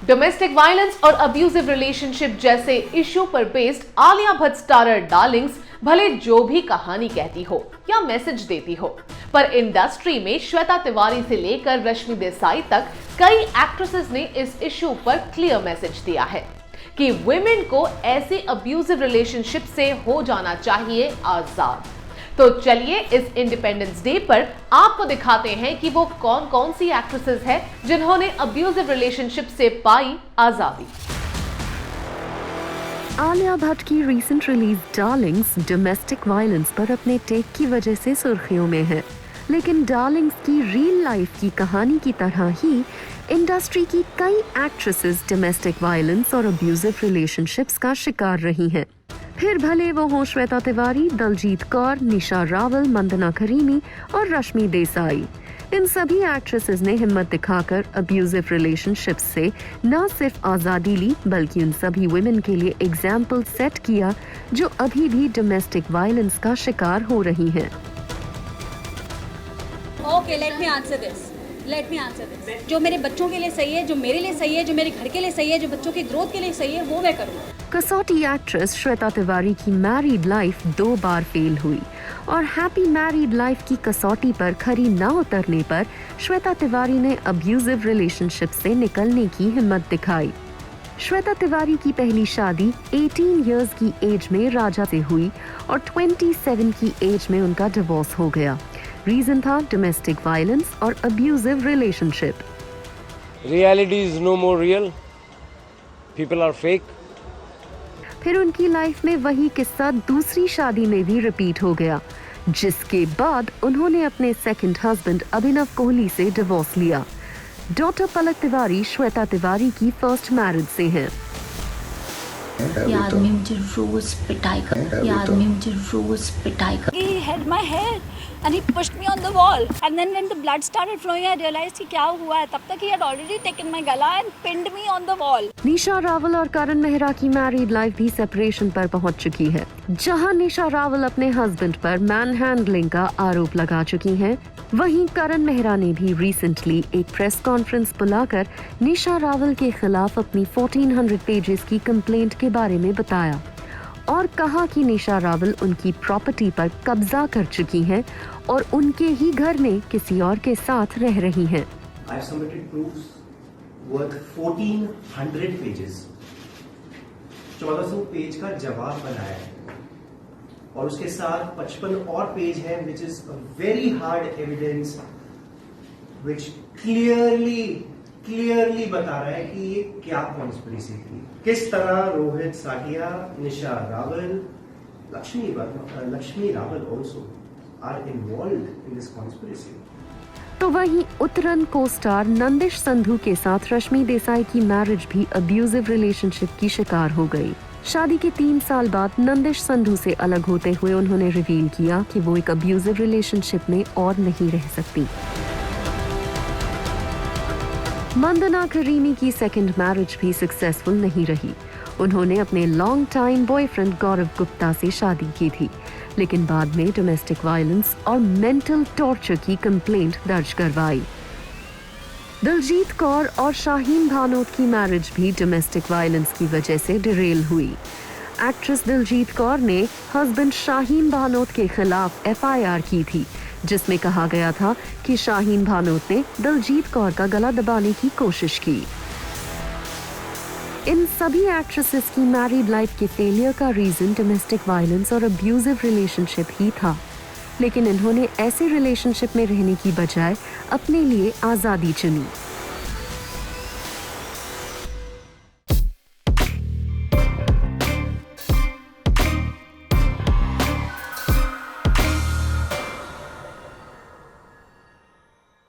Domestic violence और abusive relationship जैसे issue पर based Alia Bhatt starrer Darling's भले जो भी कहानी कहती हो या मैसेज देती हो, पर इंडस्ट्री में श्वेता तिवारी से लेकर रश्मि देसाई तक कई एक्ट्रेसेस ने इस इश्यू पर क्लियर मैसेज दिया है कि वुमेन को ऐसे अब्यूजिव रिलेशनशिप से हो जाना चाहिए आजाद। तो चलिए इस इंडिपेंडेंस डे पर आपको दिखाते हैं कि वो कौन कौन सी एक्ट्रेसेस हैं जिन्होंने अब्यूजिव रिलेशनशिप से पाई आजादी। आलिया भट्ट की recent release Darling's domestic violence पर अपने टेक की वजह से सुर्खियों में है, लेकिन डार्लिंग्स की रियल लाइफ की कहानी की तरह ही इंडस्ट्री की कई एक्ट्रेसेस डोमेस्टिक वायलेंस और अब्यूजिव रिलेशनशिप्स का शिकार रही हैं। फिर भले वो हों श्वेता तिवारी, दलजीत कौर, निशा रावल, मंदना करीमी और रश्मि देसाई। इन सभी एक्ट्रेसेस ने हिम्मत दिखाकर अब्यूजिव रिलेशनशिप से न सिर्फ आजादी ली, बल्कि उन सभी वुमेन के लिए एग्जाम्पल सेट किया जो अभी भी डोमेस्टिक वायलेंस का शिकार हो रही हैं। Okay, let me answer this. जो मेरे बच्चों के लिए सही है, जो मेरे लिए सही है, जो मेरे घर के लिए सही है, जो बच्चों की ग्रोथ के लिए सही है, वो मैं करूँगा। कसौटी एक्ट्रेस श्वेता तिवारी की मैरिड लाइफ 2 बार फेल हुई और हैप्पी मैरिड लाइफ की कसौटी पर खरी न उतरने पर श्वेता तिवारी ने अब्यूजिव रिलेशनशिप से निकलने की हिम्मत दिखाई। श्वेता तिवारी की पहली शादी 18 इयर्स की एज में राजा से हुई और 27 की एज में उनका डिवोर्स हो गया। रीजन था डोमेस्टिक वायलेंस और abusive relationship. Reality is no more real. People are fake. फिर उनकी लाइफ में वही किस्सा दूसरी शादी में भी रिपीट हो गया, जिसके बाद उन्होंने अपने सेकंड हस्बैंड अभिनव कोहली से डिवोर्स लिया। डॉक्टर पलक तिवारी श्वेता तिवारी की फर्स्ट मैरिज से हैं। ये आदमी मुझे रोज पिटाई कर He held my hair and he pushed me on the wall. And then when the blood started flowing, I realized कि क्या हुआ है। तब तक he had already taken my गला and pinned me on the wall. निशा रावल और करण मेहरा की married life भी सेपरेशन पर पहुंच चुकी है, जहां निशा रावल अपने हस्बैंड पर मैन हैंडलिंग का आरोप लगा चुकी हैं। वहीं करण मेहरा ने भी रिसेंटली एक प्रेस कॉन्फ्रेंस बुलाकर निशा रावल के खिलाफ अपनी 1400 पेजेस की कंप्लेंट के बारे में बताया और कहा कि निशा रावल उनकी प्रॉपर्टी पर कब्जा कर चुकी हैं और उनके ही घर में किसी और के साथ रह रही हैं। I have submitted proofs worth 1400 pages. 1400 page का जवाब बनाया है और उसके साथ 55 और पेज हैं, which is a very hard evidence, which clearly बता रहा है कि ये क्या कॉन्स्पिरेसी थी, किस तरह रोहित साटिया, निशा Rawal, Lakshmi Rawal also are involved in this conspiracy. तो वहीं उत्तरन को स्टार नंदिश संधू के साथ रश्मि देसाई की मैरिज भी अब्यूजिव रिलेशनशिप की शिकार हो गई। शादी के 3 साल बाद नंदिश संधू से अलग होते हुए उन्होंने रिवील किया कि वो एक अब्यूजिव रिलेशनशिप में और नहीं रह सकती। मंदना करीमी की सेकंड मैरिज भी सक्सेसफुल नहीं रही। उन्होंने अपने लॉन्ग टाइम बॉयफ्रेंड गौरव गुप्ता से शादी की थी, लेकिन बाद में डोमेस्टिक वायलेंस और मेंटल टॉर्चर की कंप्लेंट दर्ज करवाई। दलजीत कौर और शाहीन भानोत की मैरिज भी डोमेस्टिक वायलेंस की वजह से डिरेल हुई। एक्ट्रेस दलजीत कौर ने हस्बैंड शाहीन भानोत के खिलाफ FIR की थी, जिसमें कहा गया था कि शाहीन भानोत ने दलजीत कौर का गला दबाने की कोशिश की। इन सभी एक्ट्रेसेस की मैरिड लाइफ के फेलियर का रीजन डोमेस्टिक वायलेंस और अब्यूजिव रिलेशनशिप ही था, लेकिन इन्होंने ऐसे रिलेशनशिप में रहने की बजाय अपने लिए आजादी चुनी।